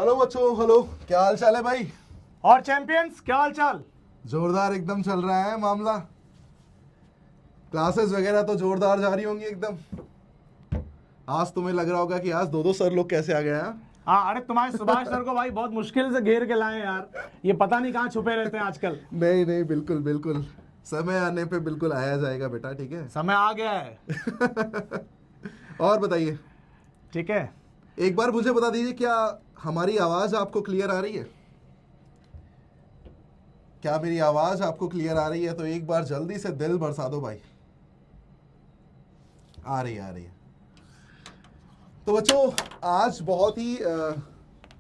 Hello बच्चों, hello. क्या हाल चाल है भाई? और चैंपियंस, क्या हाल चाल? जोरदार एकदम चल रहा है मामला। क्लासेस वगैरह तो जोरदार जा रही होंगी एकदम। आज तुम्हें लग रहा होगा कि आज दो दो सर लोग कैसे आ गए हैं। हाँ, अरे तुम्हारे सुभाष सर को भाई बहुत मुश्किल से घेर के लाए यार। ये पता नहीं कहाँ छुपे रहते हैं आजकल। नहीं नहीं, बिल्कुल बिल्कुल, समय आने पे बिल्कुल आया जाएगा बेटा, ठीक है। समय आ गया है। और बताइए, ठीक है। एक बार मुझे बता दीजिए, क्या हमारी आवाज आपको क्लियर आ रही है? क्या मेरी आवाज आपको क्लियर आ रही है? तो एक बार जल्दी से दिल बरसा दो भाई। आ रही है, आ रही है। तो बच्चों, आज बहुत ही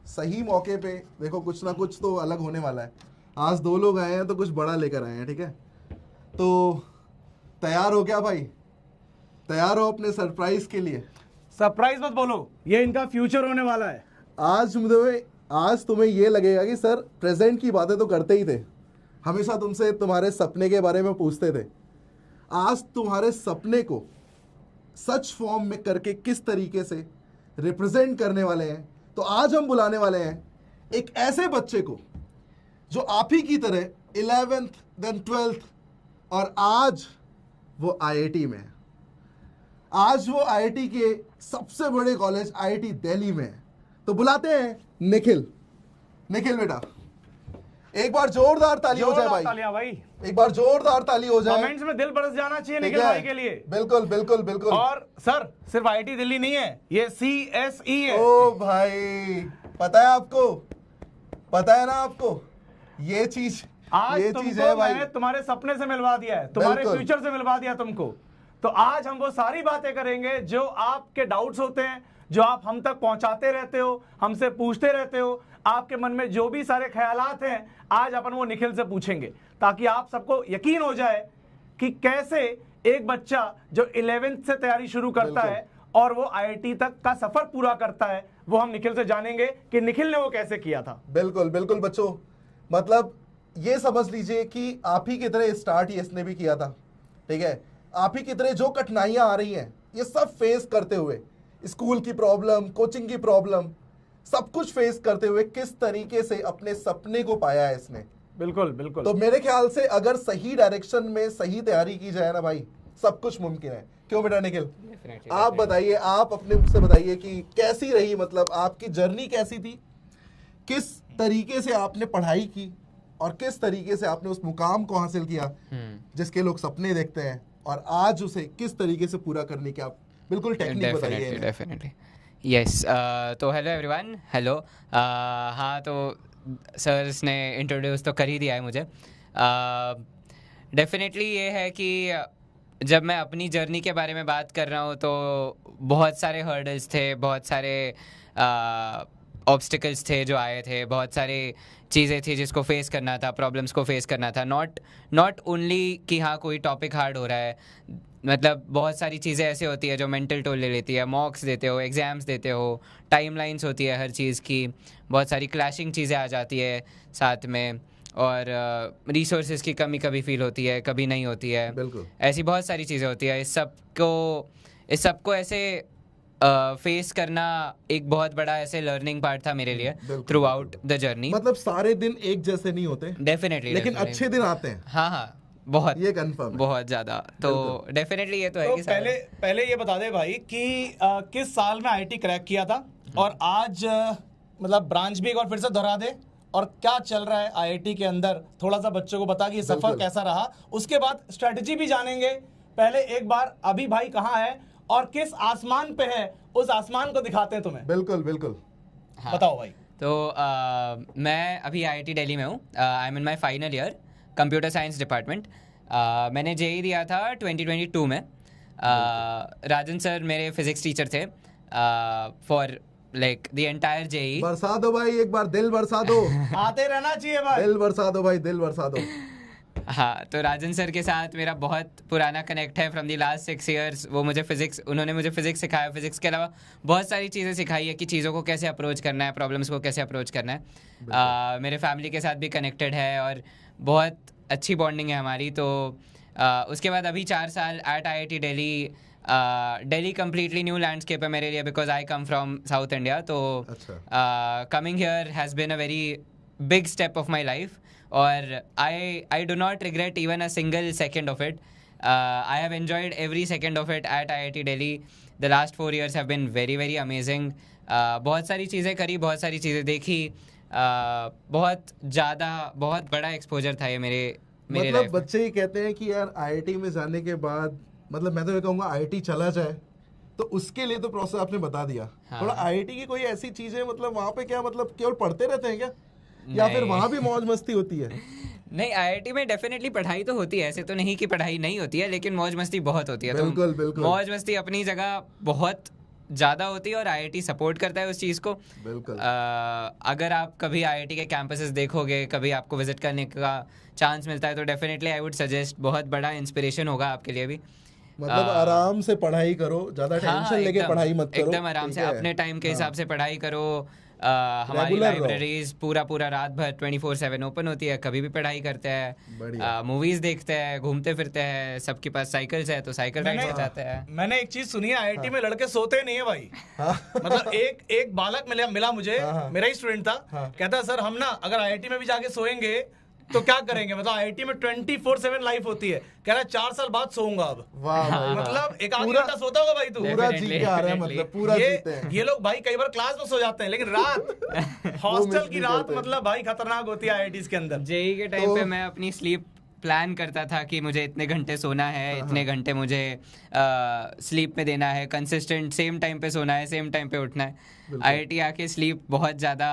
सही मौके पे देखो, कुछ ना कुछ तो अलग होने वाला है। आज दो लोग आए हैं तो कुछ बड़ा लेकर आए हैं, ठीक है। तो तैयार हो क्या भाई? तैयार हो अपने सरप्राइज के लिए? सरप्राइज मत बोलो, ये इनका फ्यूचर होने वाला है। आज तुम्हें ये लगेगा कि सर प्रेजेंट की बातें तो करते ही थे, हमेशा तुमसे तुम्हारे सपने के बारे में पूछते थे। आज तुम्हारे सपने को सच फॉर्म में करके किस तरीके से रिप्रेजेंट करने वाले हैं। तो आज हम बुलाने वाले हैं एक ऐसे बच्चे को जो आप ही की तरह 11th देन 12th और आज वो आईआईटी में है। आज वो आईआईटी के सबसे बड़े कॉलेज आईआईटी दिल्ली में है। तो बुलाते हैं निखिल। निखिल बेटा, एक बार जोरदार ताली हो जाए भाई। तालियां भाई। एक बार जोरदार ताली हो जाए। कमेंट्स में दिल बरस जाना चाहिए ठीक निखिल है? भाई के लिए। बिल्कुल बिल्कुल बिल्कुल। और सर, सिर्फ आईआईटी दिल्ली नहीं है, ये CSE है। ओ भाई, पता है आपको? पता है ना आपको ये चीज? आज ये चीज तुमको है भाई। मैंने तुम्हारे सपने से मिलवा दिया है, तुम्हारे बिल्कुल। फ्यूचर से मिलवा दिया तुमको। तो आज हम वो सारी बातें करेंगे जो आपके डाउट्स होते हैं, जो आप हम तक पहुंचाते रहते हो, हमसे पूछते रहते हो। आपके मन में जो भी सारे ख्यालात हैं, आज अपन वो निखिल से पूछेंगे, ताकि आप सबको यकीन हो जाए कि कैसे एक बच्चा जो 11th से तैयारी शुरू करता है और वो आईआईटी तक का सफर पूरा करता है, वो हम निखिल से जानेंगे कि निखिल ने वो कैसे किया था। बिल्कुल बिल्कुल बच्चों, मतलब ये समझ लीजिए कि आप ही की तरह स्टार्ट इसने भी किया था, ठीक है। आप ही की तरह जो कठिनाइयां आ रही हैं, ये सब फेस करते हुए, स्कूल की प्रॉब्लम, कोचिंग की प्रॉब्लम, सब कुछ फेस करते हुए किस तरीके से अपने सपने को पाया है इसने। बिल्कुल बिल्कुल। तो मेरे ख्याल से अगर सही डायरेक्शन में सही तैयारी की जाए ना भाई, सब कुछ मुमकिन है। क्यों बेटा निखिल? आप बताइए, आप अपने मुझसे बताइए कि कैसी रही, मतलब आपकी जर्नी कैसी थी, किस तरीके से आपने पढ़ाई की और किस तरीके से आपने उस मुकाम को हासिल किया जिसके लोग सपने देखते हैं, और आज उसे किस तरीके से पूरा करने की आप बिल्कुल टेक्निक बताइए। Definitely yes. तो हेलो एवरीवन, हेलो। हाँ, तो सर्स ने इंट्रोड्यूस तो कर ही दिया है मुझे। डेफिनेटली ये है कि जब मैं अपनी जर्नी के बारे में बात कर रहा हूँ तो बहुत सारे हर्डल्स थे, बहुत सारे ऑब्स्टिकल्स थे जो आए थे, बहुत सारे चीज़ें थी जिसको फेस करना था, प्रॉब्लम्स को फेस करना था। नॉट ओनली कि हाँ कोई टॉपिक हार्ड हो रहा है, मतलब बहुत सारी चीज़ें ऐसे होती है जो मेंटल टोल ले लेती है। मॉक्स देते हो, एग्ज़ाम्स देते हो, टाइमलाइंस होती है हर चीज़ की, बहुत सारी क्लैशिंग चीज़ें आ जाती है साथ में, और रिसोर्सेज की कमी कभी फील होती है, कभी नहीं होती है। बिल्कुल। ऐसी बहुत सारी चीज़ें होती है। इस सबको ऐसे फेस करना एक बहुत बड़ा ऐसे लर्निंग पार्ट था मेरे लिए थ्रू आउट द जर्नी। मतलब सारे दिन एक जैसे नहीं होते डेफिनेटली, लेकिन अच्छे दिन आते हैं। हाँ, बहुत, ये कंफर्म है। बहुत ज़्यादा। तो डेफिनेटली ये तो है तो कि पहले ये बता दे भाई कि किस साल में आईआईटी क्रैक किया था, और आज मतलब ब्रांच भी एक और फिर से दोहरा दे, और क्या चल रहा है आईआईटी के अंदर, थोड़ा सा बच्चों को बता कि ये सफर कैसा रहा। उसके बाद स्ट्रेटजी भी जानेंगे। पहले एक बार अभी भाई कहाँ है और किस आसमान पे है, उस आसमान को दिखाते हैं तुम्हें। बिल्कुल बिल्कुल। हाँ। बताओ भाई। तो मैं अभी आईआईटी दिल्ली में हूँ। आई am in my final year, computer science department. मैंने जेईई दिया था 2022 में। राजन सर मेरे फिजिक्स टीचर थे for like the entire JEE. बरसा दो भाई, एक बार दिल बरसा दो। आते रहना चाहिए भाई। दिल बरसा दो भाई, दिल बरसा दो। हाँ, तो राजन सर के साथ मेरा बहुत पुराना कनेक्ट है फ्रॉम दी लास्ट 6 ईयर्स। उन्होंने मुझे फिजिक्स सिखाया। फिजिक्स के अलावा बहुत सारी चीज़ें सिखाई है कि चीज़ों को कैसे अप्रोच करना है, प्रॉब्लम्स को कैसे अप्रोच करना है। मेरे फैमिली के साथ भी कनेक्टेड है और बहुत अच्छी बॉन्डिंग है हमारी। तो उसके बाद अभी 4 साल eight IIT Delhi Delhi completely new landscape है मेरे लिए because I come from South India. तो coming here has been a very big step of my life. और I do not regret even a single second of it. I have enjoyed every second of it at IIT Delhi. The last 4 years have been very very amazing. बहुत सारी चीज़ें करी, बहुत सारी चीज़ें देखी, बहुत ज़्यादा बहुत बड़ा एक्सपोजर था ये मेरे मतलब बच्चे ही कहते हैं कि यार आईआईटी में जाने के बाद, मतलब मैं तो ये कहूँगा आईआईटी चला जाए, तो उसके लिए तो प्रोसेस आपने बता दिया। हाँ। थोड़ा आईआईटी की कोई ऐसी चीजें, मतलब वहाँ पे क्या, मतलब केवल पढ़ते रहते हैं क्या, या फिर वहाँ भी मौज मस्ती होती है? नहीं, आईआईटी में डेफिनेटली पढ़ाई तो होती है, ऐसे तो नहीं कि पढ़ाई नहीं होती है, लेकिन मौज मस्ती बहुत होती है। बिल्कुल बिल्कुल, मौज मस्ती अपनी जगह बहुत ज़्यादा होती है और आईआईटी सपोर्ट करता है उस चीज़ को। बिल्कुल। अगर आप कभी आईआईटी के कैंपसेस देखोगे, कभी आपको विजिट करने का चांस मिलता है, तो डेफिनेटली आई वुड सजेस्ट, बहुत बड़ा इंस्पिरेशन होगा आपके लिए भी। मतलब आराम से पढ़ाई करो, ज्यादा टेंशन लेके पढ़ाई मत करो, एकदम आराम से अपने टाइम के हिसाब से पढ़ाई करो। हमारी लाइब्रेरीज पूरा रात भर 24/7 ओपन होती है, कभी भी पढ़ाई करते हैं, मूवीज देखते हैं, घूमते फिरते हैं, सबके पास साइकिल्स है तो साइकिल राइड पे जाते हैं। मैंने एक चीज सुनी है, आईआईटी में लड़के सोते नहीं है भाई। मतलब एक बालक मिला मुझे, मेरा ही स्टूडेंट था, कहता सर हम ना अगर आईआईटी में भी जाके सोएंगे तो क्या करेंगे, मतलब आईआईटी में 24/7 लाइफ होती है, कह रहा 4 साल बाद सोऊंगा अब। मतलब एक आधी घंटा सोता होगा भाई तू, पूरा जी के आ रहा है, मतलब पूरा जीते हैं। ये लोग भाई कई बार क्लास में सो जाते हैं, लेकिन रात हॉस्टल की रात मतलब भाई खतरनाक होती है आईआईटी के अंदर। जेई के टाइम पे मैं अपनी स्लीप प्लान करता था कि मुझे इतने घंटे सोना है, इतने घंटे मुझे स्लीप में देना है, कंसिस्टेंट सेम टाइम पे सोना है, सेम टाइम पे उठना है। आईआईटी आके स्लीप बहुत ज़्यादा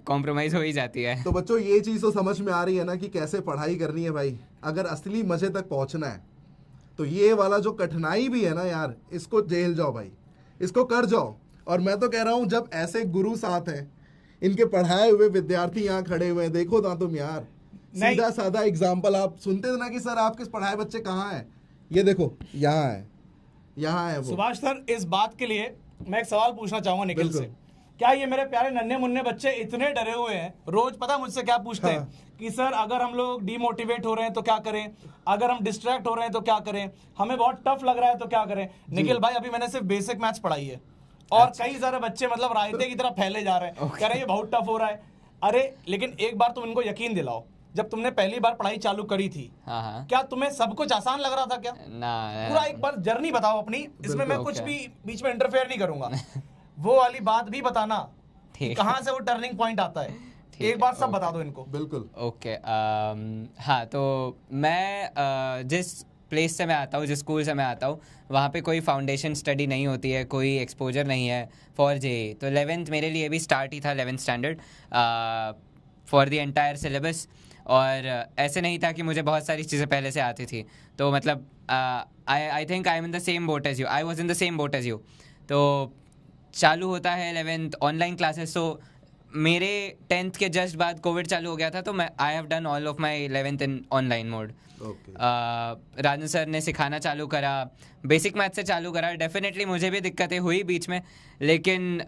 कॉम्प्रोमाइज़ हो ही जाती है। तो बच्चों ये चीज़ तो समझ में आ रही है ना कि कैसे पढ़ाई करनी है भाई, अगर असली मज़े तक पहुंचना है तो ये वाला जो कठिनाई भी है ना यार, इसको झेल जाओ भाई, इसको कर जाओ। और मैं तो कह रहा हूँ जब ऐसे गुरु साथ हैं, इनके पढ़ाए हुए विद्यार्थी यहाँ खड़े हुए हैं, देखो ना तुम यार, सीधा साधा एग्जाम्पल आप सुनते थे ना कि सर आपके पढ़ाए बच्चे कहाँ हैं, ये देखो यहाँ है वो। सुभाष सर, इस बात के लिए मैं एक सवाल पूछना चाहूंगा निखिल से, क्या ये मेरे प्यारे नन्हे मुन्ने बच्चे इतने डरे हुए हैं, रोज पता मुझसे क्या पूछते हैं कि सर अगर हम लोग डीमोटिवेट हो रहे हैं तो क्या करें, अगर हम डिस्ट्रैक्ट हो रहे हैं तो क्या करें, हमें बहुत टफ लग रहा है तो क्या करें? निखिल भाई अभी मैंने सिर्फ बेसिक मैथ्स पढ़ाई है और कई सारे बच्चे मतलब रायते की तरह फैले जा रहे हैं, कह रहे हैं ये बहुत टफ हो रहा है। अरे लेकिन एक बार तुम इनको यकीन दिलाओ, जब तुमने पहली बार पढ़ाई चालू करी थी, क्या तुम्हें सब कुछ आसान लग रहा था क्या? पूरा एक बार जर्नी बताओ अपनी, इसमें मैं कुछ भी बीच में इंटरफेयर नहीं करूंगा, वो वाली बात भी बताना, कहाँ से वो टर्निंग पॉइंट आता है, एक बार सब बता दो इनको। बिल्कुल ओके। हाँ, तो मैं जिस प्लेस से मैं आता हूँ, जिस स्कूल से मैं आता हूँ, वहाँ पे कोई फाउंडेशन स्टडी नहीं होती है, कोई एक्सपोजर नहीं है फॉर जेईई। तो 11th मेरे लिए भी स्टार्ट ही था, 11th standard for the entire syllabus. और ऐसे नहीं था कि मुझे बहुत सारी चीज़ें पहले से आती थी, तो मतलब I think I am in the same boat as you, I was in the same boat as you. तो चालू होता है 11th ऑनलाइन क्लासेस, तो मेरे 10th के जस्ट बाद कोविड चालू हो गया था, तो मैं I have done all of my 11th in online mode. Rajan sir ने सिखाना चालू करा, बेसिक मैथ से चालू करा। डेफिनेटली मुझे भी दिक्कतें हुई बीच में, लेकिन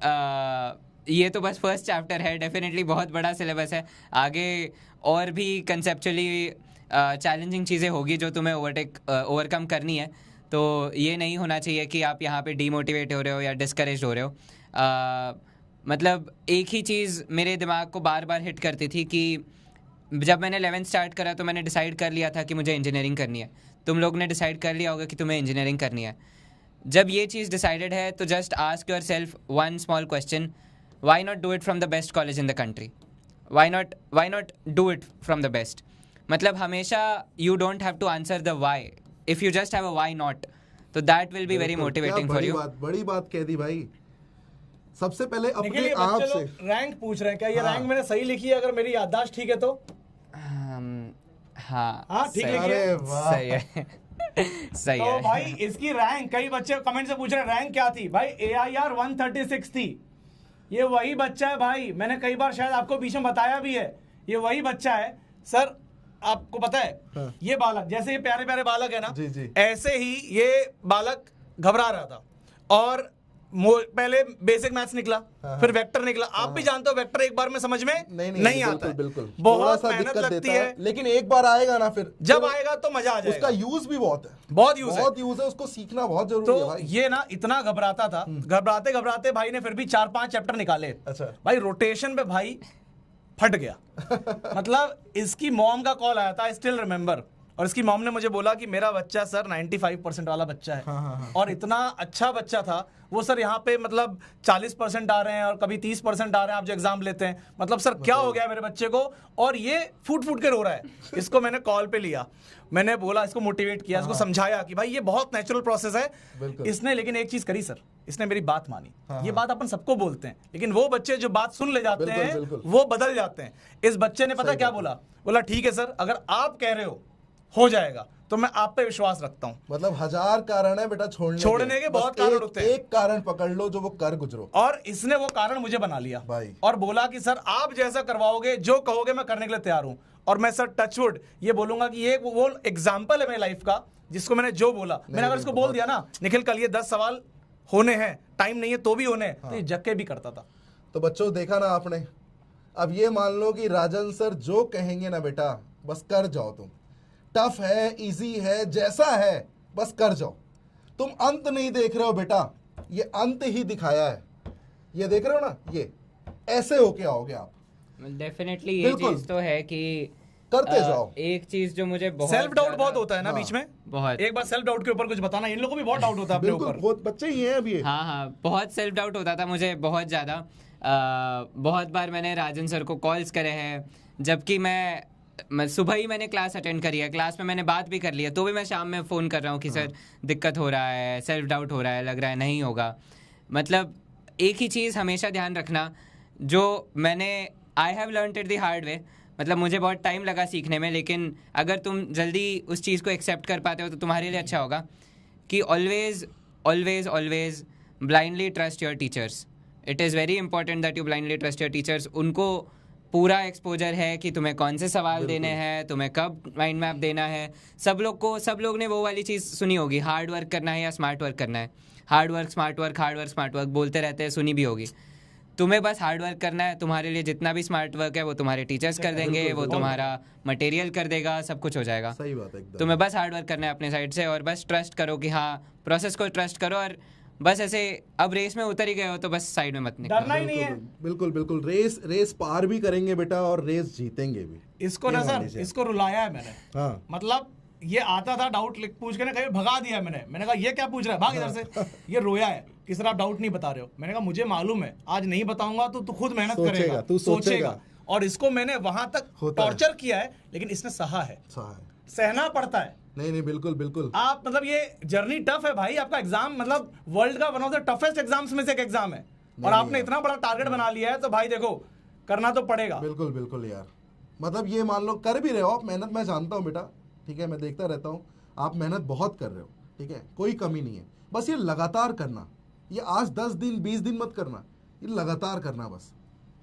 ये तो बस फर्स्ट चैप्टर है, डेफिनेटली बहुत बड़ा सिलेबस है, आगे और भी कंसेप्चुअली चैलेंजिंग चीज़ें होगी जो तुम्हें ओवरकम करनी है। तो ये नहीं होना चाहिए कि आप यहाँ पे डीमोटिवेट हो रहे हो या डिस्करेज हो रहे हो। मतलब एक ही चीज़ मेरे दिमाग को बार बार हिट करती थी कि जब मैंने 11th स्टार्ट करा तो मैंने डिसाइड कर लिया था कि मुझे इंजीनियरिंग करनी है। तुम लोग ने डिसाइड कर लिया होगा कि तुम्हें इंजीनियरिंग करनी है। जब ये चीज़ डिसाइडेड है तो just ask yourself one small question, why not do it from the best college in the country? Why not do it from the best? मतलब हमेशा you don't have to answer the why, if you just have a why not, तो that will be very motivating for you. बड़ी बात कह दी भाई। सबसे पहले अपने आप से रैंक पूछ रहे हैं, क्या ये रैंक मैंने सही लिखी है? अगर मेरी याददाश्त ठीक है तो हाँ ठीक है, सही है सही तो है भाई इसकी रैंक, कई बच्चे कमेंट से पूछ रहे हैं रैंक क्या थी भाई? AIR 136 थी। ये वही बच्चा है भाई, मैंने कई बार शायद आपको बीच में बताया भी है, ये वही बच्चा है सर। आपको पता है ये बालक, जैसे ये प्यारे प्यारे बालक है ना, जी जी, ऐसे ही ये बालक घबरा रहा था और पहले बेसिक मैथ्स निकला, फिर वेक्टर निकला। आप भी जानते हो वेक्टर एक बार में समझ में नहीं आता है, बिल्कुल बहुत मेहनत लगती है, लेकिन एक बार आएगा ना, फिर जब आएगा तो मजा आ जाएगा। उसका यूज भी बहुत है, बहुत यूज है, उसको सीखना बहुत जरूरी है भाई। ये ना इतना घबराता था, घबराते घबराते भाई ने फिर भी 4-5 चैप्टर निकाले। अच्छा भाई रोटेशन पे भाई फट गया। मतलब इसकी मॉम का कॉल आया था, आई स्टिल रिमेंबर, और इसकी मॉम ने मुझे बोला कि मेरा बच्चा सर 95% वाला बच्चा है। हाँ। और इतना अच्छा बच्चा था वो सर, यहाँ पे मतलब 40% आ रहे हैं और कभी 30% आ रहे हैं आप जो एग्जाम लेते हैं। मतलब सर क्या हो गया मेरे बच्चे को, और ये फूट फूट के रो रहा है। इसको मैंने कॉल पे लिया, मैंने बोला, इसको मोटिवेट किया, इसको समझाया कि भाई ये बहुत नेचुरल प्रोसेस है। इसने लेकिन एक चीज करी सर, इसने मेरी बात मानी। ये बात अपन सबको बोलते हैं, लेकिन वो बच्चे जो बात सुन ले जाते हैं वो बदल जाते हैं। इस बच्चे ने पता क्या बोला, ठीक है सर, अगर आप कह रहे हो जाएगा तो मैं आप पे विश्वास रखता हूं। मतलब 1000 कारण है बेटा छोड़ने के बहुत कारण होते हैं, एक कारण पकड़ लो जो वो कर गुजरो। और इसने वो कारण मुझे बना लिया भाई, और बोला कि सर आप जैसा करवाओगे, जो कहोगे मैं करने के लिए तैयार हूं। और मैं सर टचवुड ये बोलूंगा कि ये वो एग्जाम्पल है मेरी लाइफ का, जिसको मैंने जो बोला, मैंने अगर इसको बोल दिया ना, निखिल कल ये 10 सवाल होने हैं, टाइम नहीं है तो भी होने हैं, तो ये जग के भी करता था। तो बच्चों देखा ना आपने, अब ये मान लो कि राजन सर जो कहेंगे ना बेटा बस कर जाओ तुम। टफ है, इजी है, जैसा है बस कर जाओ। तुम अंत नहीं देख रहे हो बेटा, ये अंत ही दिखाया है। ये देख रहे हो ना, ये ऐसे होके आओगे आप। डेफिनेटली ये चीज तो है कि करते जाओ। एक चीज जो मुझे बहुत सेल्फ डाउट बहुत होता है ना बीच में, बहुत। एक बार सेल्फ डाउट के ऊपर कुछ बताना, इन लोगों को भी बहुत डाउट होता है अपने ऊपर। बहुत बच्चे ही हैं अभी। हाँ, बहुत सेल्फ डाउट होता था मुझे, बहुत ज्यादा। बहुत बार मैंने राजन सर को कॉल्स करे हैं, जबकि मैं सुबह ही मैंने क्लास अटेंड करी है, क्लास में मैंने बात भी कर लिया, तो भी मैं शाम में फ़ोन कर रहा हूँ कि सर दिक्कत हो रहा है, सेल्फ डाउट हो रहा है, लग रहा है नहीं होगा। मतलब एक ही चीज़ हमेशा ध्यान रखना, जो मैंने I have learned it the hard way, मतलब मुझे बहुत टाइम लगा सीखने में, लेकिन अगर तुम जल्दी उस चीज़ को एक्सेप्ट कर पाते हो तो तुम्हारे लिए अच्छा होगा कि always always always blindly trust your teachers. It is very important that you blindly trust your teachers. उनको पूरा एक्सपोजर है कि तुम्हें कौन से सवाल देने हैं, तुम्हें कब माइंड मैप देना है। सब लोग ने वो वाली चीज़ सुनी होगी, हार्ड वर्क करना है या स्मार्ट वर्क करना है। Hard work smart work, hard work smart work बोलते रहते हैं, सुनी भी होगी। तुम्हें बस हार्ड वर्क करना है, तुम्हारे लिए जितना भी स्मार्ट वर्क है वो तुम्हारे टीचर्स कर देंगे, वो तुम्हारा मटेरियल कर देगा, सब कुछ हो जाएगा। सही बात है एकदम। तुम्हें बस हार्ड वर्क करना है अपने साइड से, और बस ट्रस्ट करो कि हाँ, प्रोसेस को ट्रस्ट करो, और बस ऐसे अब रेस में उतर ही गए हो तो बस साइड में मत निकलो। डरना ही नहीं है। बिल्कुल बिल्कुल, रेस पार भी करेंगे बेटा, और रेस जीतेंगे भी। इसको ना सर, इसको रुलाया है मैंने। हाँ। मतलब ये आता था डाउट पूछ के ना, कहीं भगा दिया मैंने कहा ये क्या पूछ रहा है, भाग इधर से। ये रोया है कि सर आप डाउट नहीं बता रहे हो। मैंने कहा मुझे मालूम है, आज नहीं बताऊंगा तो तू खुद मेहनत करेगा, तू सोचेगा। और इसको मैंने वहां तक टॉर्चर किया है, लेकिन इसने सहा है। सहना पड़ता है। नहीं बिल्कुल बिल्कुल। आप मतलब ये जर्नी टफ है भाई, आपका एग्जाम मतलब वर्ल्ड का one of the toughest exams में से एक एग्जाम है, और आपने इतना बड़ा टारगेट बना लिया है, तो भाई देखो करना तो पड़ेगा। बिल्कुल बिल्कुल यार, मतलब ये मान लो कर भी रहे हो आप मेहनत, मैं जानता हूँ बेटा, ठीक है, मैं देखता रहता हूँ, आप मेहनत बहुत कर रहे हो, ठीक है, कोई कमी नहीं है। बस ये लगातार करना, ये आज 10 दिन 20 दिन मत करना, ये लगातार करना। बस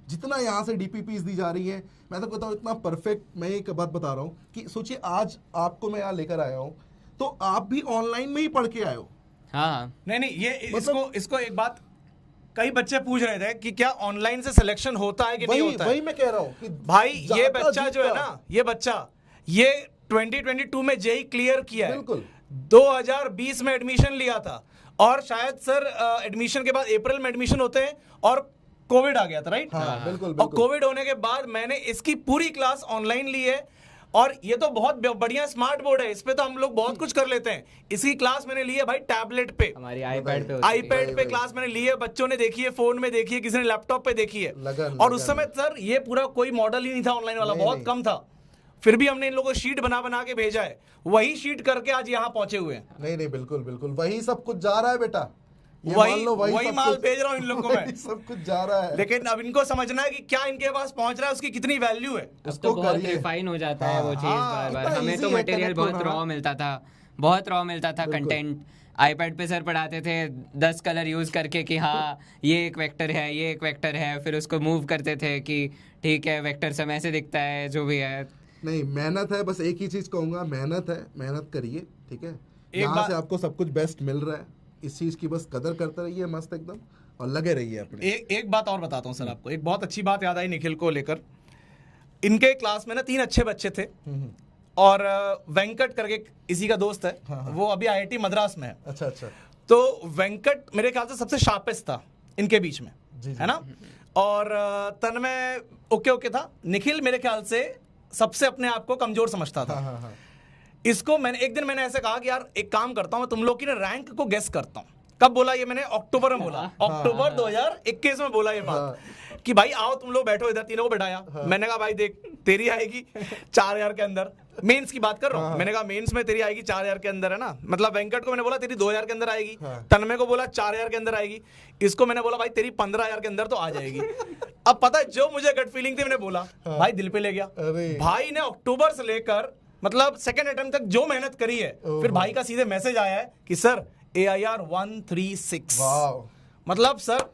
जितना यहाँ से डीपीपीस दी जा रही है, मैं तो कहता हूँ इतना परफेक्ट। मैं एक बात बता रहा हूँ कि सोचिए आज आपको मैं यहाँ लेकर आया हूँ, तो आप भी ऑनलाइन में ही पढ़ के आए हो। हाँ नहीं ये मतलब, इसको एक बात, कई बच्चे पूछ रहे थे कि क्या ऑनलाइन से सिलेक्शन होता है कि नहीं होता है। वही मैं कह रहा हूँ कि भाई ये बच्चा जो है ना, ये बच्चा ये 2022 में जेई क्लियर किया है, 2020 में एडमिशन लिया था, और शायद सर एडमिशन के बाद अप्रैल में एडमिशन होते हैं, और कोविड आ गया था, राइट? हाँ, बिल्कुल। और कोविड होने के बाद मैंने इसकी पूरी क्लास ऑनलाइन ली है, और ये तो बहुत बढ़िया स्मार्ट बोर्ड है, इस पे तो हम लोग बहुत कुछ कर लेते हैं। इसकी क्लास मैंने ली है भाई टैबलेट पे, हमारी आईपैड पे क्लास मैंने ली है, बच्चों ने देखी है, फोन में देखी है, किसी ने लैपटॉप पे देखी है। और उस समय सर ये पूरा कोई मॉडल ही नहीं था ऑनलाइन वाला, बहुत कम था, फिर भी हमने इन लोगों को शीट बना के भेजा है, वही शीट करके आज यहाँ पहुंचे हुए हैं। नहीं बिल्कुल बिल्कुल, वही सब कुछ जा रहा है बेटा, वही माल भेज रहा हूँ इन लोगों को मैं। सब कुछ जा रहा है, लेकिन अब इनको समझना है कि क्या इनके पास पहुंच रहा है, उसकी कितनी वैल्यू है। उसको बहुत रिफाइन हो जाता है वो चीज बार बार। हमें तो मटेरियल बहुत रॉ मिलता था, कंटेंट आईपैड पे सर पढ़ाते थे 10 कलर यूज करके कि हाँ ये एक वेक्टर है, ये एक वेक्टर है, फिर उसको मूव करते थे कि ठीक है वेक्टर समय ऐसे दिखता है, जो भी है। नहीं मेहनत है, बस एक ही चीज कहूंगा, मेहनत है, मेहनत करिए, ठीक है। यहाँ से आपको सब कुछ बेस्ट मिल रहा है, इस चीज की बस कदर करते रहिए मस्त एकदम, और लगे रहिए अपने। एक बात और बताता हूँ सर आपको, एक बहुत अच्छी बात याद आई निखिल को लेकर। इनके क्लास में ना 3 अच्छे बच्चे थे, और वेंकट करके इसी का दोस्त है, वो अभी IIT मद्रास में है। अच्छा अच्छा। तो वेंकट मेरे ख्याल से सबसे शार्पेस्ट था इनके बीच में, है ना। और तन्मय ओके ओके था। निखिल मेरे ख्याल से सबसे अपने आप को कमजोर समझता था। इसको एक दिन मैंने ऐसे कहा कि यार एक काम करता हूं, मैं तुम लोग की ना रैंक को गेस करता हूं। कब बोला ये मैंने? अक्टूबर में बोला, अक्टूबर 2021 में बोला ये बात कि भाई आओ तुम लोग बैठो इधर। तीनों को बैठाया। मैंने कहा भाई देख तेरी आएगी 4000 के अंदर, मेंस की बात कर रहा हूँ। मैंने कहा मेंस में तेरी आएगी 4000 के अंदर, है ना। मतलब वेंकट को मैंने बोला तेरी 2000 के अंदर आएगी, तन्मय को बोला 4000 के अंदर आएगी, इसको मैंने बोला भाई तेरी 15000 के अंदर तो आ जाएगी। अब पता है जो मुझे गट फीलिंग थी, मैंने बोला भाई दिल पे ले गया। भाई ने अक्टूबर से लेकर मतलब सेकंड अटेम्प्ट तक जो मेहनत करी है, फिर भाई का सीधे मैसेज आया है कि सर AIR 136। मतलब सर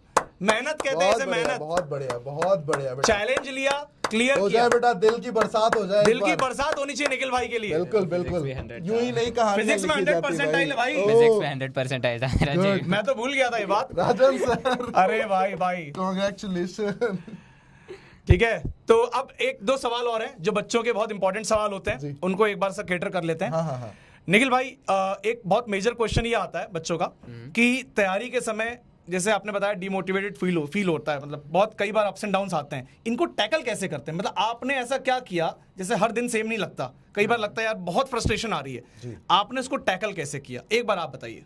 मेहनत कहते हैं इसे, मेहनत। बहुत बढ़िया बहुत बढ़िया। चैलेंज लिया, क्लियर हो जाए बेटा, दिल की बरसात हो जाए। दिल की बरसात होनी चाहिए निखिल भाई के लिए। बिल्कुल बिल्कुल, यूं ही नहीं कहा। फिजिक्स में 100% आई भाई, फिजिक्स में 100% आया था। मैं तो भूल गया था ये बात। राजन सर, अरे भाई कांग्रेचुलेशन। ठीक है, तो अब 1-2 सवाल और हैं जो बच्चों के बहुत इंपॉर्टेंट सवाल होते हैं, उनको एक बार से कैटर कर लेते हैं। निखिल भाई, एक बहुत मेजर क्वेश्चन ये आता है बच्चों का कि तैयारी के समय जैसे आपने बताया डिमोटिवेटेड फील होता है, मतलब बहुत कई बार अप्स एंड डाउन्स आते हैं, इनको टैकल कैसे करते हैं? मतलब आपने ऐसा क्या किया, जैसे हर दिन सेम नहीं लगता, कई बार लगता है यार बहुत फ्रस्ट्रेशन आ रही है, आपने इसको टैकल कैसे किया, एक बार आप बताइए।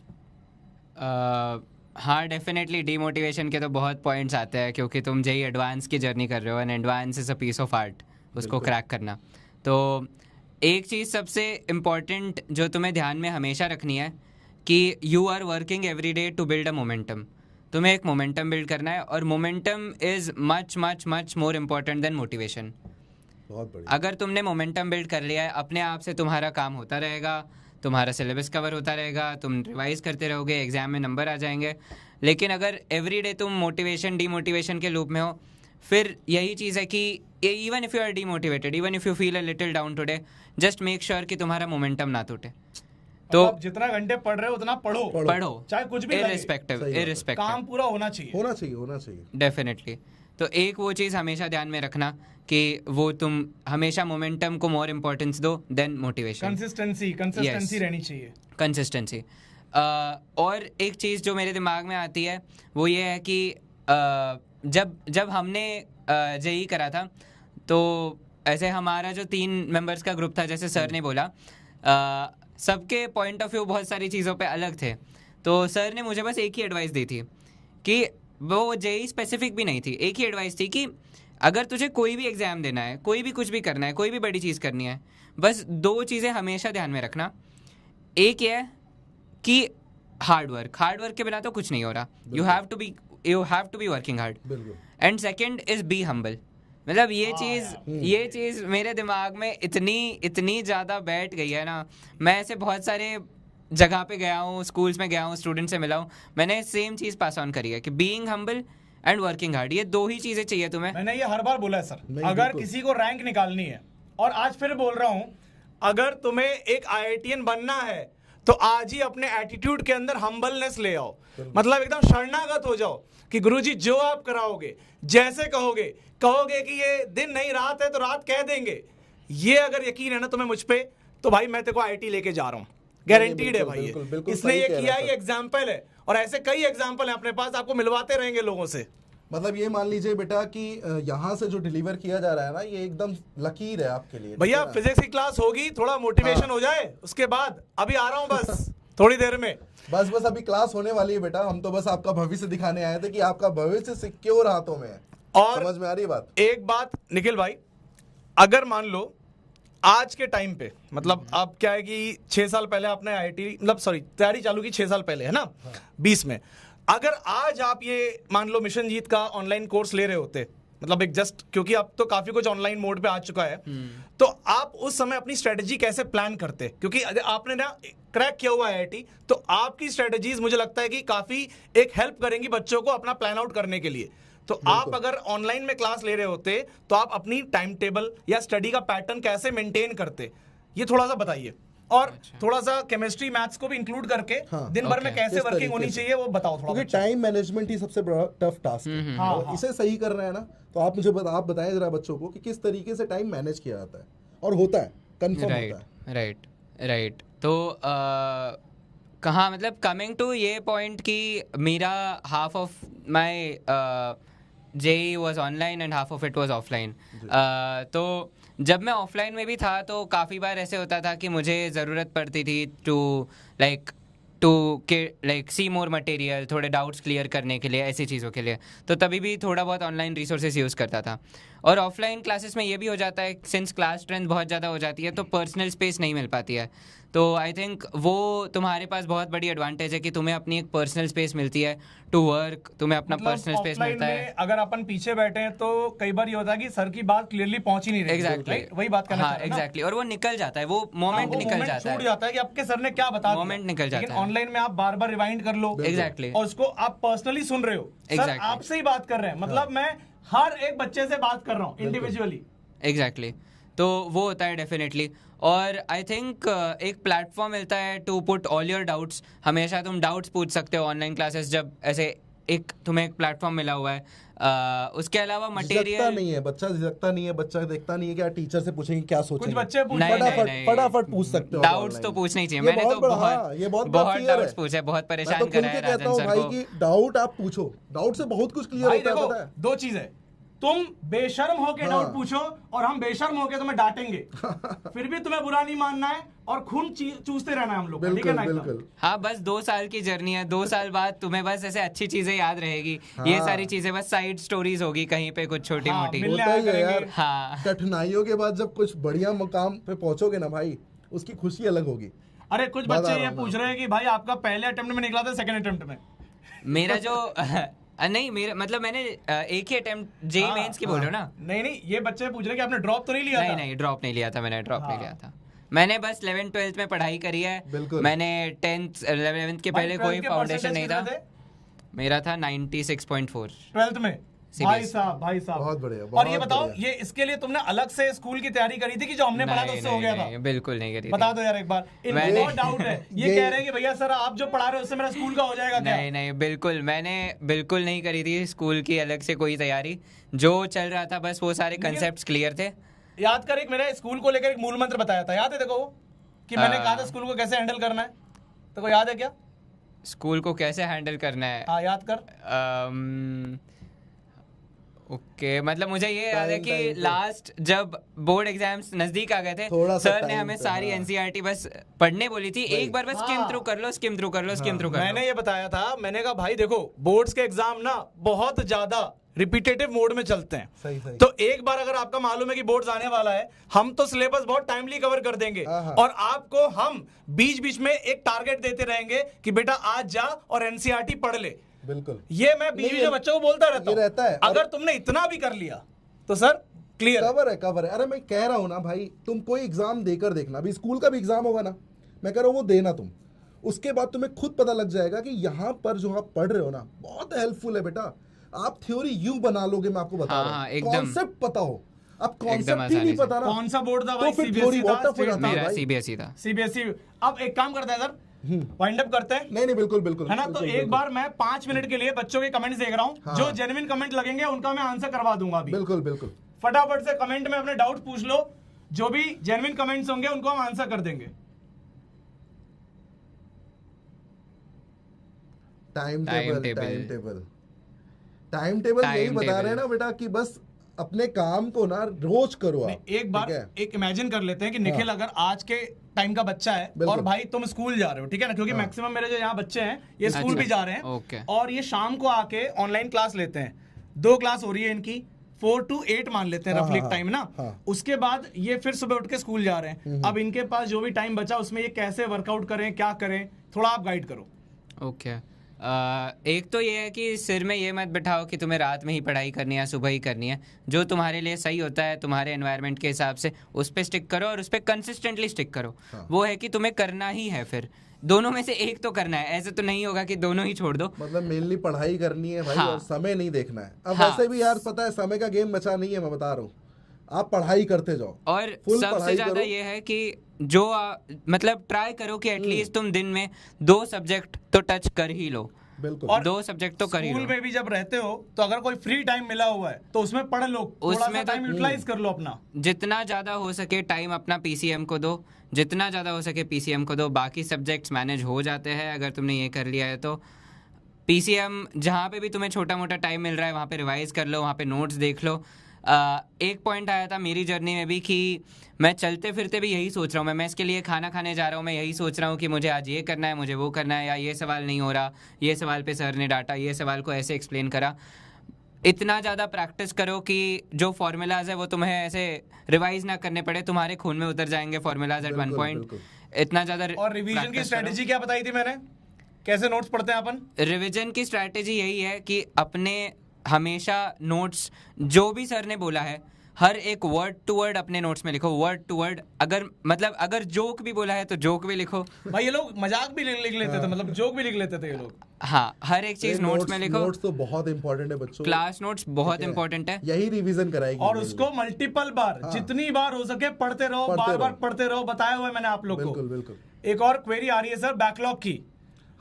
हाँ, डेफिनेटली डीमोटिवेशन के तो बहुत पॉइंट्स आते हैं, क्योंकि तुम जेई एडवांस की जर्नी कर रहे हो, and advance is a piece of art, उसको क्रैक करना। तो एक चीज़ सबसे इम्पॉर्टेंट जो तुम्हें ध्यान में हमेशा रखनी है कि you are working every day to build a momentum. तुम्हें एक मोमेंटम बिल्ड करना है, और momentum is much much much more important than motivation. बहुत बढ़िया। अगर तुमने मोमेंटम बिल्ड कर लिया है, अपने आप से तुम्हारा काम होता रहेगा, तुम्हारा सिलेबस कवर होता रहेगा, तुम रिवाइज करते रहोगे, एग्जाम में नंबर आ जाएंगे। लेकिन अगर एवरी डे तुम मोटिवेशन डीमोटिवेशन के लूप में हो, फिर यही चीज़ है कि even if you are demotivated, even if you feel a little down today, just make sure कि तुम्हारा मोमेंटम ना टूटे। तो जितना घंटे पढ़ रहे हो उतना पढ़ो, चाहे कुछ भी इररिस्पेक्टिव काम पूरा होना चाहिए। डेफिनेटली। तो एक वो चीज़ हमेशा ध्यान में रखना कि वो तुम हमेशा मोमेंटम को मोर इम्पोर्टेंस दो देन मोटिवेशन। कंसिस्टेंसी रहनी चाहिए। कंसिस्टेंसी। और एक चीज़ जो मेरे दिमाग में आती है वो ये है कि जब हमने जेई करा था, तो ऐसे हमारा जो 3 मेंबर्स का ग्रुप था, जैसे सर ने बोला, सबके पॉइंट ऑफ व्यू बहुत सारी चीज़ों पे अलग थे। तो सर ने मुझे बस एक ही एडवाइस दी थी कि वो जेई स्पेसिफिक भी नहीं थी, एक ही एडवाइस थी कि अगर तुझे कोई भी एग्ज़ाम देना है, कोई भी कुछ भी करना है, कोई भी बड़ी चीज़ करनी है, बस 2 चीज़ें हमेशा ध्यान में रखना। एक ये है कि हार्ड वर्क के बिना तो कुछ नहीं हो रहा, you have to be working hard. And second is be humble. मतलब ये चीज़ मेरे दिमाग में इतनी ज़्यादा बैठ गई है ना। मैं ऐसे बहुत सारे जगह पे गया हूँ, स्कूल्स में गया हूँ, स्टूडेंट से मिला हूँ, मैंने सेम चीज़ पास ऑन करी है कि being humble and working hard, ये 2 ही चीज़ें चाहिए तुम्हें। मैंने ये हर बार बोला है सर, अगर किसी को रैंक निकालनी है, और आज फिर बोल रहा हूँ, अगर तुम्हें एक IITian बनना है तो आज ही अपने एटीट्यूड के अंदर हम्बलनेस ले आओ। मतलब एकदम शरणागत हो जाओ कि गुरुजी जो आप कराओगे, जैसे कहोगे कि ये दिन नहीं रात है तो रात कह देंगे। ये अगर यकीन है ना तुम्हें मुझ पे, तो भाई मैं तेरे को IIT लेके जा रहा हूँ, गारंटीड है भाई। इसने ये किया, ये एग्जाम्पल है, और ऐसे कई एग्जाम्पल है अपने पास, आपको मिलवाते रहेंगे लोगों से। मतलब ये मान लीजिए बेटा कि यहाँ से जो डिलीवर किया जा रहा है ना, ये एकदम लकीर है आपके लिए। भैया फिजिक्स की क्लास होगी, थोड़ा मोटिवेशन हो जाए, उसके बाद अभी आ रहा हूँ बस थोड़ी देर में। बस अभी क्लास होने वाली है बेटा, हम तो बस आपका भविष्य दिखाने आए थे कि आपका भविष्य सिक्योर हाथों में है। और समझ में आ रही बात? एक बात निखिल भाई, अगर मान लो आज के टाइम पे, मतलब अब क्या है कि 6 साल पहले आपने तैयारी चालू की 6 साल पहले, है ना, 20 में। अगर आज आप ये मान लो मिशन जीत का ऑनलाइन कोर्स ले रहे होते, मतलब एक जस्ट क्योंकि अब तो काफी कुछ ऑनलाइन मोड पे आ चुका है, तो आप उस समय अपनी स्ट्रेटेजी कैसे प्लान करते? क्योंकि आपने ना क्रैक किया हुआ है IIT, तो आपकी स्ट्रेटेजीज मुझे लगता है कि काफी एक हेल्प करेंगी बच्चों को अपना प्लान आउट करने के लिए। तो आप अगर ऑनलाइन में क्लास ले रहे होते तो आप अपनी टाइम टेबल या स्टडी का पैटर्न कैसे मेंटेन करते, ये थोड़ा सा बताइए। और थोड़ा सा केमिस्ट्री मैथ्स को भी इंक्लूड करके दिन भर में कैसे किस वर्किंग होनी तरीके से? चाहिए वो बताओ थोड़ा। क्योंकि टाइम मैनेजमेंट ही सबसे बड़ा टफ टास्क है। हाँ, और इसे सही करना है ना, तो आप मुझे आप बताएं जरा बच्चों को कि किस तरीके से टाइम मैनेज किया जाता है, और होता है, कंफर्म होता है। राइट। तो कहाँ मतलब कमिंग टू ये पॉइंट कि मेरा half of my JEE was online and half of it was offline. तो जब मैं ऑफलाइन में भी था तो काफ़ी बार ऐसे होता था कि मुझे ज़रूरत पड़ती थी टू सी मोर मटेरियल, थोड़े डाउट्स क्लियर करने के लिए, ऐसी चीज़ों के लिए, तो तभी भी थोड़ा बहुत ऑनलाइन रिसोर्सेज यूज़ करता था। और ऑफलाइन क्लासेस में ये भी हो जाता है, सिंस क्लास स्ट्रेंथ बहुत ज़्यादा हो जाती है तो पर्सनल स्पेस नहीं मिल पाती है। तो आई थिंक वो तुम्हारे पास बहुत बड़ी एडवांटेज है कि तुम्हें अपनी एक पर्सनल स्पेस मिलती है टू वर्क, तुम्हें अपना पर्सनल स्पेस मिलता है। अगर अपन पीछे बैठे हैं तो कई बार ये होता है कि सर की बात क्लियरली पहुंच ही नहीं रही। एग्जैक्टली, वही बात करना चाह रहे हैं ना? एग्जैक्टली। और वो निकल जाता है, वो मोमेंट निकल जाता है, छूट जाता है कि आपके सर ने क्या बताया, मोमेंट निकल जाता है। ऑनलाइन में आप बार बार रिवाइंड कर लो, एग्जैक्टली, और उसको आप पर्सनली सुन रहे हो। सर आपसे ही बात कर रहे हैं, मतलब मैं हर एक बच्चे से बात कर रहा हूँ इंडिविजुअली। एग्जैक्टली, तो वो होता है डेफिनेटली। और आई थिंक एक प्लेटफॉर्म मिलता है to put all your doubts. हमेशा तुम डाउट्स पूछ सकते हो ऑनलाइन क्लासेस, जब ऐसे तुम्हें एक प्लेटफॉर्म मिला हुआ है। उसके अलावा मटेरियल नहीं है, बच्चा झिझकता नहीं है, बच्चा देखता नहीं है कि टीचर से पूछेंगे क्या सोचेंगे। कुछ बच्चे फटाफट पूछ सकते हो, डाउट्स तो पूछने चाहिए। मैंने तो बहुत डाउट्स पूछे, बहुत परेशान करा है राजन सर को। भाई कि डाउट आप पूछो, डाउट से बहुत कुछ क्लियर होता है, पता है। दो चीज है, तुम बेशर्म होके डाउट पूछो और हम बेशर्म होके तुम्हें डांटेंगे, फिर भी तुम्हें बुरा नहीं मानना है और खून चूसते रहना है हम लोग, ठीक है ना? बिल्कुल। हाँ, बस 2 साल की जर्नी है, 2 साल बाद तुम्हें बस ऐसे अच्छी चीजें याद रहेगी। ये सारी चीजें बस साइड स्टोरीज होगी कहीं पे, कुछ छोटी मोटी। होता ही है यार। हाँ, कठिनाइयों के बाद जब कुछ बढ़िया मुकाम पे पहुंचोगे ना भाई, उसकी खुशी अलग होगी। अरे कुछ बच्चे ये पूछ रहे हैं कि भाई आपका पहले अटेम्प्ट में निकला था, सेकंड अटेम्प्ट में? मेरा जो नहीं, मेरा मतलब मैंने एक ही अटेम्प्ट JEE मेंस की बोल रहे हो ना? नहीं, ये बच्चे पूछ रहे हैं कि आपने ड्रॉप तो नहीं लिया था? नहीं, ड्रॉप नहीं लिया था मैंने, ड्रॉप नहीं लिया था। मैंने बस 11th 12th में पढ़ाई करी है। मैंने 10th 11th के पहले कोई फाउंडेशन नहीं था। मेरा था 96.4 12th में। भाई साहब बहुत बढ़िया। और ये बताओ, ये इसके लिए तुमने अलग से स्कूल की तैयारी करी थी कि जो हमने पढ़ा था उससे हो गया था? बिल्कुल नहीं करी। बता दो यार एक बार, इनको बहुत डाउट है। ये कह रहे हैं कि भैया सर आप जो पढ़ा रहे हो उससे मेरा स्कूल का हो जाएगा क्या? नहीं, बिल्कुल मैंने बिल्कुल नहीं करी थी स्कूल की अलग से कोई तैयारी। जो चल रहा था बस वो सारे कंसेप्ट क्लियर थे। याद कर, एक मेरे स्कूल को लेकर एक मूल मंत्र बताया था, याद है? देखो कि मैंने कहा था स्कूल को कैसे हैंडल करना है, तो को याद है क्या? स्कूल को कैसे हैंडल करना है? हाँ, याद कर। ओके, मतलब मुझे ये याद है कि लास्ट जब बोर्ड एग्जाम्स नजदीक आ गए थे, सर ने हमें सारी NCERT बस पढ़ने बोली थी, एक बार बस स्किम थ्रू कर लो। मैंने ये बताया था, मैंने कहा भाई देखो बोर्ड्स के एग्जाम ना बहुत ज्यादा रिपीटेटिव मोड में चलते हैं। सही। तो एक बार अगर आपका मालूम है कि बोर्ड्स आने वाला है, हम तो सिलेबस बहुत टाइमली कवर कर देंगे और आपको हम बीच बीच में एक टारगेट देते रहेंगे कि बेटा आज जा और NCERT पढ़ ले। बिल्कुल, ये मैं बीच में बच्चों को बोलता रहता हूं। अगर तुमने इतना भी कर लिया तो सर क्लियर कवर है। अरे मैं कह रहा हूं ना भाई, तुम कोई एग्जाम देकर देखना, अभी स्कूल का भी एग्जाम होगा ना, मैं कह रहा हूं वो देना तुम, उसके बाद तुम्हें खुद पता लग जाएगा कि यहाँ पर जो आप पढ़ रहे हो ना बहुत हेल्पफुल है बेटा। आप थ्योरी यूं बना लोगे, मैं आपको बता रहा हूं, कॉन्सेप्ट पता हो। अब कॉन्सेप्ट ही नहीं पता ना, कौन सा बोर्ड था भाई? तो फिर थ्योरी मेरा CBSE था। CBSE। अब एक काम करता है सर, वाइंड अप करते हैं। नहीं बिल्कुल है ना? तो एक बार मैं 5 मिनट के लिए बच्चों के कमेंट्स देख रहा हूं, जो जेन्युइन कमेंट लगेंगे उनका मैं आंसर करवा दूंगा अभी। बिल्कुल फटाफट से कमेंट में अपने डाउट पूछ लो, जो भी जेन्युइन कमेंट्स होंगे उनको हम आंसर कर देंगे। टाइम टेबल यही बता रहे हैं ना बेटा कि बस अपने काम को ना रोज करो आप। एक बार एक इमेजिन कर लेते हैं कि निखिल अगर आज के टाइम का बच्चा है और भाई तुम स्कूल जा रहे हो, ठीक है ना? क्योंकि मैक्सिमम मेरे जो यहाँ बच्चे हैं ये स्कूल भी जा रहे हैं और ये शाम को आके ऑनलाइन क्लास लेते हैं। 2 क्लास हो रही है इनकी, 4 to 8 मान लेते हैं रफली टाइम ना। उसके बाद ये फिर सुबह उठ के स्कूल जा रहे हैं। अब इनके पास जो भी टाइम बचा उसमें ये कैसे वर्कआउट करें, क्या करें, थोड़ा आप गाइड करो। ओके, एक तो ये है कि सिर में ये मत बिठाओ कि तुम्हें रात में ही पढ़ाई करनी है, सुबह ही करनी है। जो तुम्हारे लिए सही होता है तुम्हारे एनवायरनमेंट के हिसाब से उस पर स्टिक करो और उस पर कंसिस्टेंटली स्टिक करो। वो है कि तुम्हें करना ही है, फिर दोनों में से एक तो करना है। ऐसे तो नहीं होगा कि दोनों ही छोड़ दो। मतलब मेनली पढ़ाई करनी है भाई और समय नहीं देखना है। अब वैसे भी यार पता है समय का गेम बचा नहीं है, मैं बता रहा हूँ। आप पढ़ाई करते जाओ और full सबसे पढ़ाई ज्यादा करो। ये है कि जो मतलब ट्राई करो कि एटलीस्ट तुम दिन में 2 सब्जेक्ट तो टच कर ही लो, बिल्कुल। और 2 सब्जेक्ट तो कर ही स्कूल लो। में भी जब रहते हो तो अगर कोई फ्री टाइम मिला हुआ है तो उसमें पढ़ लो, थोड़ा सा उसमें तो- टाइम यूटिलाइज कर लो अपना। जितना ज्यादा हो सके टाइम अपना पीसीएम को दो, जितना ज्यादा हो सके पीसीएम को दो, बाकी सब्जेक्ट्स मैनेज हो जाते हैं अगर तुमने ये कर लिया है तो। पीसीएम जहाँ पे भी तुम्हें छोटा मोटा टाइम मिल रहा है वहाँ पे रिवाइज कर लो, वहाँ पे नोट्स देख लो। एक पॉइंट आया था मेरी जर्नी में भी कि मैं चलते फिरते भी यही सोच रहा हूँ, मैं मेस के लिए खाना खाने जा रहा हूँ, मैं यही सोच रहा हूँ कि मुझे आज ये करना है, मुझे वो करना है, या ये सवाल नहीं हो रहा, ये सवाल पे सर ने डांटा, ये सवाल को ऐसे एक्सप्लेन करा। इतना ज़्यादा प्रैक्टिस करो कि जो फॉर्मूलाज है वो तुम्हें ऐसे रिवाइज ना करने पड़े, तुम्हारे खून में उतर जाएंगे फॉर्मूलाज एट वन बिल्कुल, पॉइंट। बिल्कुल। इतना ज़्यादा और रिवीजन की स्ट्रेटेजी क्या बताई थी मैंने, कैसे नोट्स पढ़ते हैं अपन? रिवीजन की स्ट्रैटेजी यही है कि अपने हमेशा नोट्स जो भी सर ने बोला है हर एक वर्ड टू वर्ड अपने नोट्स में लिखो, वर्ड टू वर्ड। अगर जोक भी बोला है तो जोक भी लिखो। भाई ये लोग मजाक भी लिख लेते थे, मतलब जोक भी लिख लेते थे ये लोग। हाँ, हर एक चीज नोट्स में लिखो। नोट्स तो बहुत इंपॉर्टेंट है बच्चों, क्लास नोट्स बहुत इंपॉर्टेंट है, यही रिवीजन कराएगी। और उसको मल्टीपल बार, जितनी बार हो सके पढ़ते रहो, पढ़ते बार बार रहो। पढ़ते रहो। बताया हुआ है मैंने आप लोग को। बिल्कुल बिल्कुल। एक और क्वेरी आ रही है सर बैकलॉग की।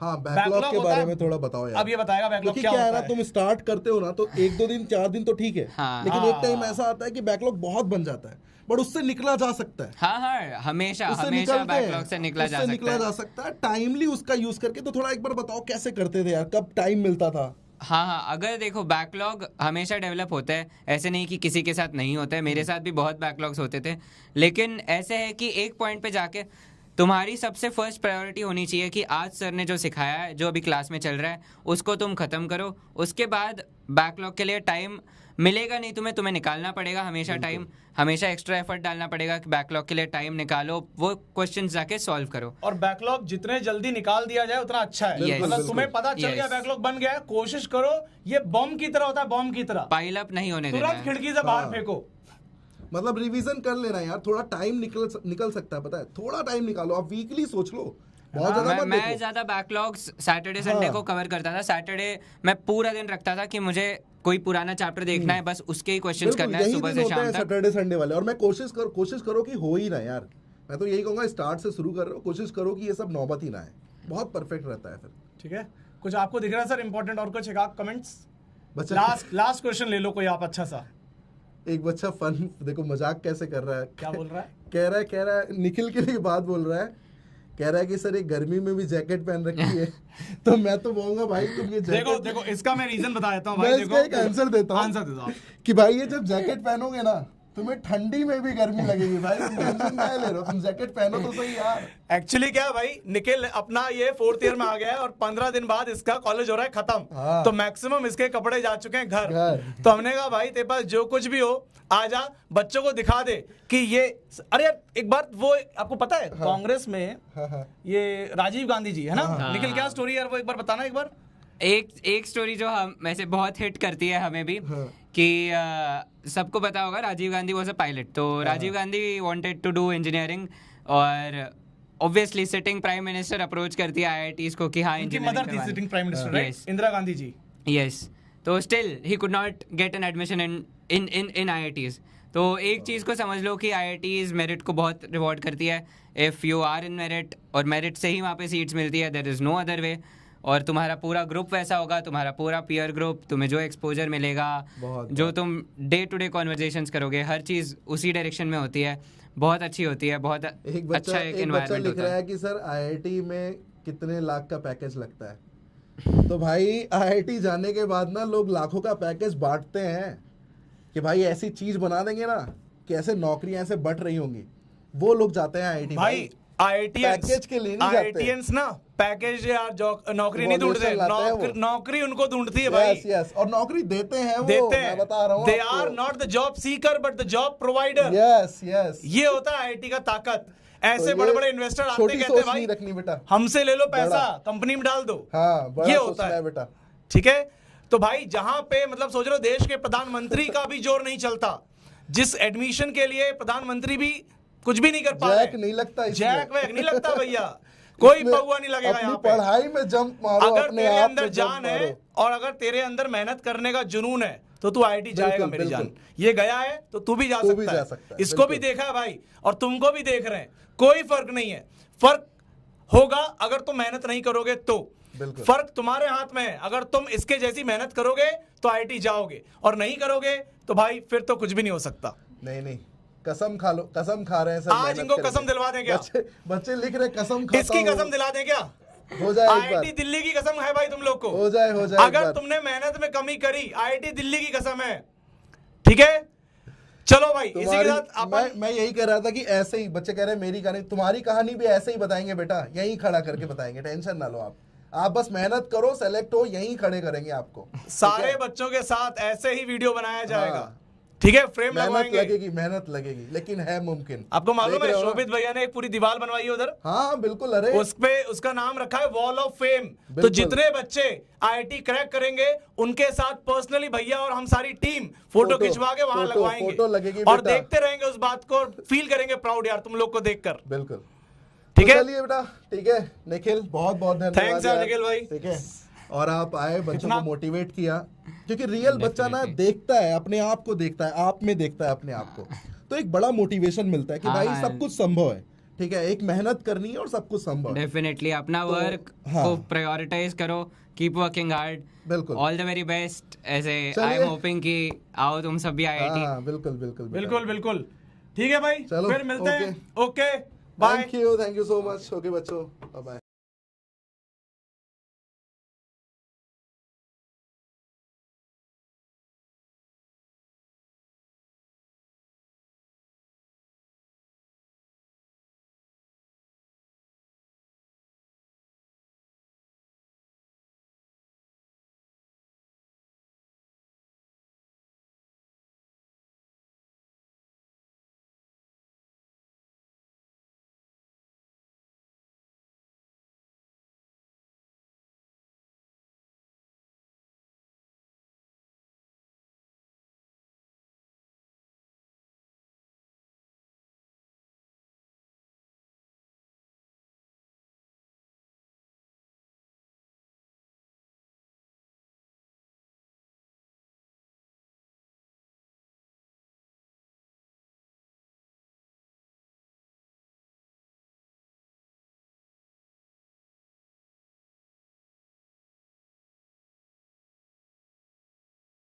हाँ, बैकलॉग के होता बारे है? में थोड़ा बताओ यार। अब ये बताएगा बैकलॉग क्योंकि क्या क्या है होता ना, है। तुम स्टार्ट करते हो ना तो 1-2 दिन 4 दिन तो ठीक है, हाँ। लेकिन हाँ। एक टाइम ऐसा आता है कि बैकलॉग बहुत बन जाता है, बट उससे निकला जा सकता है। हाँ हाँ, हमेशा उससे हमेशा निकलते हैं, बैकलॉग से निकला जा उससे सकता निकला है। जा सकता है टाइमली उसका यूज करके। तो थोड़ा एक बार बताओ कैसे करते थे यार, कब टाइम मिलता था? हाँ हाँ, अगर देखो बैकलॉग हमेशा डेवलप होता है, ऐसे नहीं कि किसी के साथ नहीं होता है, मेरे साथ भी बहुत बैकलॉग्स होते थे। लेकिन ऐसे है कि एक पॉइंट पे जाके तुम्हारी सबसे फर्स्ट प्रायोरिटी होनी चाहिए कि आज सर ने जो सिखाया है, जो अभी क्लास में चल रहा है, उसको तुम खत्म करो। उसके बाद बैकलॉग के लिए टाइम मिलेगा नहीं तुम्हें निकालना पड़ेगा हमेशा टाइम, हमेशा एक्स्ट्रा एफर्ट डालना पड़ेगा कि बैकलॉग के लिए टाइम निकालो, वो क्वेश्चंस जाके सॉल्व करो। और बैकलॉग जितने जल्दी निकाल दिया जाए उतना अच्छा है। Yes. मतलब तुम्हें पता चल गया Yes. बैकलॉग बन गया है, कोशिश करो, ये बम की तरह होता है, बम की तरह पाइल अप नहीं होने देना तुरंत है। खिड़की से बाहर हाँ। फेंको। मतलब रिवीजन कर लेना यार, थोड़ा टाइम निकल सकता है, पता है, थोड़ा टाइम निकालो। आप वीकली सोच लो, बहुत ज्यादा मत मैं देखो। ज्यादा बैकलॉग्स सैटरडे संडे हाँ। को कवर करता था। सैटरडे मैं पूरा दिन रखता था कि मुझे कोई पुराना चैप्टर देखना है, बस उसके ही क्वेश्चंस बिल्कुल, करना है यही सुबह दिन से होते शाम हैं तक। सैटरडे संडे वाले। और मैं कोशिश करो कि हो ही ना यार। मैं तो यही कहूंगा, स्टार्ट से शुरू कर रहे हो, कोशिश करो कि ये सब नौबत ही ना है, बहुत परफेक्ट रहता है फिर। ठीक है, कुछ आपको दिख रहा है सर इंपॉर्टेंट और कुछ? एक आप कमेंट्स, बच्चा लास्ट क्वेश्चन ले लो कोई आप अच्छा सा। एक बच्चा फन देखो मजाक कैसे कर रहा है। क्या बोल रहा है? कह रहा है निखिल के लिए बात बोल रहा है, कह रहा है कि सर ये गर्मी में भी जैकेट पहन रखी है। तो मैं तो बोलूंगा भाई तुम ये जैकेट देखो इसका मैं रीजन बता देता हूँ भाई। मैं देखो इसका एक आंसर देता हूँ, आंसर देता हूँ कि भाई ये जब जैकेट पहनोगे ना, तुम्हें ठंडी में भी गर्मी लगेगी भाई। तुम टेंशन नहीं ले रहे हो, तुम जैकेट पहनो तो सही यार। एक्चुअली क्या है भाई, निखिल अपना ये 4th ईयर में आ गया है और 15 दिन बाद इसका कॉलेज हो रहा है खत्म। हाँ। तो मैक्सिमम इसके कपड़े जा चुके हैं घर। घर। तो हमने कहा भाई तेरे पास जो कुछ भी हो आजा, बच्चों को दिखा दे कि ये। अरे यार एक बार वो आपको पता है कांग्रेस में हाँ। ये राजीव गांधी जी है ना, हाँ। निखिल क्या स्टोरी है यार, वो एक बार बताना एक बार। एक स्टोरी जो हम वैसे बहुत हिट करती है हमें भी, हाँ। कि सबको पता होगा Rajiv Gandhi was a pilot. तो Rajiv Gandhi wanted to do engineering, और obviously sitting prime minister approach करती है आईआईटीज को कि हाँ उनकी मदर थी sitting prime minister, right, Yes. Indira Gandhi ji. Yes, तो still he could not get an admission in IITs. तो एक चीज़ को समझ लो कि आईआईटीज मेरिट को बहुत रिवॉर्ड करती है। If you are in merit, और मेरिट से ही वहाँ पे सीट्स मिलती है, there is no other way. और तुम्हारा पूरा ग्रुप वैसा होगा, तुम्हारा पूरा पीयर ग्रुप, तुम्हें जो एक्सपोजर मिलेगा, जो तुम डे टू डे कॉन्वर्जेशंस करोगे, हर चीज़ उसी डायरेक्शन में होती है, बहुत अच्छी होती है, बहुत एक अच्छा एक बच्चा एनवायरनमेंट लिख होता रहा है। है कि सर आईआईटी में कितने लाख का पैकेज लगता है। तो भाई आईआईटी जाने के बाद ना लोग लाखों का पैकेज बांटते हैं कि भाई ऐसी चीज बना देंगे ना कि ऐसे नौकरियां ऐसे बढ़ रही होंगी, वो लोग जाते हैं आईआईटी। भाई पैकेज के लिए नहीं जाते। आईआईटीएंस ना पैकेज या नौकरी नहीं ढूंढते, Evaluation लाते हैं वो। नौकरी उनको ढूंढती है भाई। यस, और नौकरी देते हैं वो, देते मैं हैं, बता रहा हूँ दे आपको। Are not the job seeker but the job provider. Yes ये होता है आईआईटी का ताकत। ऐसे तो ये बड़े बड़े इन्वेस्टर आते छोटी कहते सोच भाई नहीं रखनी बेटा, हमसे ले लो पैसा, बड़ा। कंपनी में डाल दो। हाँ, बड़ा ये होता सोचना है बेटा। ठीक है। तो भाई जहां पे मतलब सोच रहे हो देश के प्रधानमंत्री का भी जोर नहीं चलता, जिस एडमिशन के लिए प्रधानमंत्री भी कुछ भी नहीं कर पा जैक रहे, नहीं लगता इसमें। जैक वैक नहीं लगता भैया, कोई इसमें पौवा नहीं लगेगा अपनी यहाँ पे। पढ़ाई में जंप मारो, अगर अपने तेरे आप अंदर में जान जंप है मारो। और अगर तेरे अंदर मेहनत करने का जुनून है तो तू आईआईटी जाएगा मेरी बिल्कुल। जान। ये गया है तो तू भी जा तू भी सकता जा है। सकता है, इसको भी बिल्कुल। देखा है भाई, और तुमको भी देख रहे हैं, कोई फर्क नहीं है। फर्क होगा अगर तुम मेहनत नहीं करोगे तो। बिल्कुल। फर्क तुम्हारे हाथ में है, अगर तुम इसके जैसी मेहनत करोगे तो आईआईटी जाओगे, और नहीं करोगे तो भाई फिर तो कुछ भी नहीं हो सकता। नहीं, कसम खा लो, कसम खा रहे हैं सर। आज मेहनत इनको करेंगे। कसम दिलवा दें क्या? बच्चे लिख रहे कसम खाता इसकी हूं। कसम दिला दें क्या? हो जाए एक बार। आईआईटी दिल्ली की कसम है भाई तुम लोग को। हो जाए एक अगर बार। तुमने मेहनत में कमी करी, आईआईटी दिल्ली की कसम है, ठीक है। चलो भाई, इसी के साथ अपन मैं यही कह रहा था कि ऐसे ही बच्चे कह रहे हैं मेरी कहानी, तुम्हारी कहानी भी ऐसे ही बताएंगे बेटा, यहीं खड़ा करके बताएंगे, टेंशन ना लो आप बस मेहनत करो, सेलेक्ट हो, यहीं खड़े करेंगे आपको। सारे बच्चों के साथ ऐसे ही वीडियो बनाया जाएगा, हाँ। ठीक है। फ्रेम मेहनत लगवाएंगे, मेहनत लगेगी, लेकिन है मुमकिन। आपको मालूम देख है रहे हो ना? शोभित भैया ने एक पूरी दीवार बनवाई है उधर, हाँ बिल्कुल। अरे उस पे उसका नाम रखा है वॉल ऑफ फेम। तो बिल्कुल। जितने बच्चे आईआईटी क्रैक करेंगे उनके साथ पर्सनली भैया और हम सारी टीम फोटो खिंचवा के वहां फोटो लगवाएंगे, लगेगी और बेटा। देखते रहेंगे उस बात को, फील करेंगे प्राउड यार तुम लोग को देखकर। बिल्कुल। ठीक तो है? चलिए बेटा, ठीक है निखिल, बहुत बहुत धन्यवाद Thanks यार निखिल भाई। ठीक है, और आप आए, बच्चों इतना- को मोटिवेट किया, क्योंकि रियल बच्चा ना देखता है, अपने आप को देखता है, आप में देखता है अपने आप को, तो एक बड़ा मोटिवेशन मिलता है कि भाई हाँ। सब कुछ संभव है। ठीक है, एक मेहनत करनी है और सब कुछ संभव है। डेफिनेटली अपना वर्क हाँ। को प्रायोरिटाइज करो, कीप वर्किंग हार्ड, बिल्कुल। All the very best. ऐसे आई चलिए। एम होपिंग कि आओ तुम सब भी आईआईटी। हाँ बिल्कुल बिल्कुल बेटा। बिल्कुल बिल्कुल, ठीक है भाई, चलो, फिर मिलते हैं। Okay bye. Thank you so much. Okay बच्चों, बाय।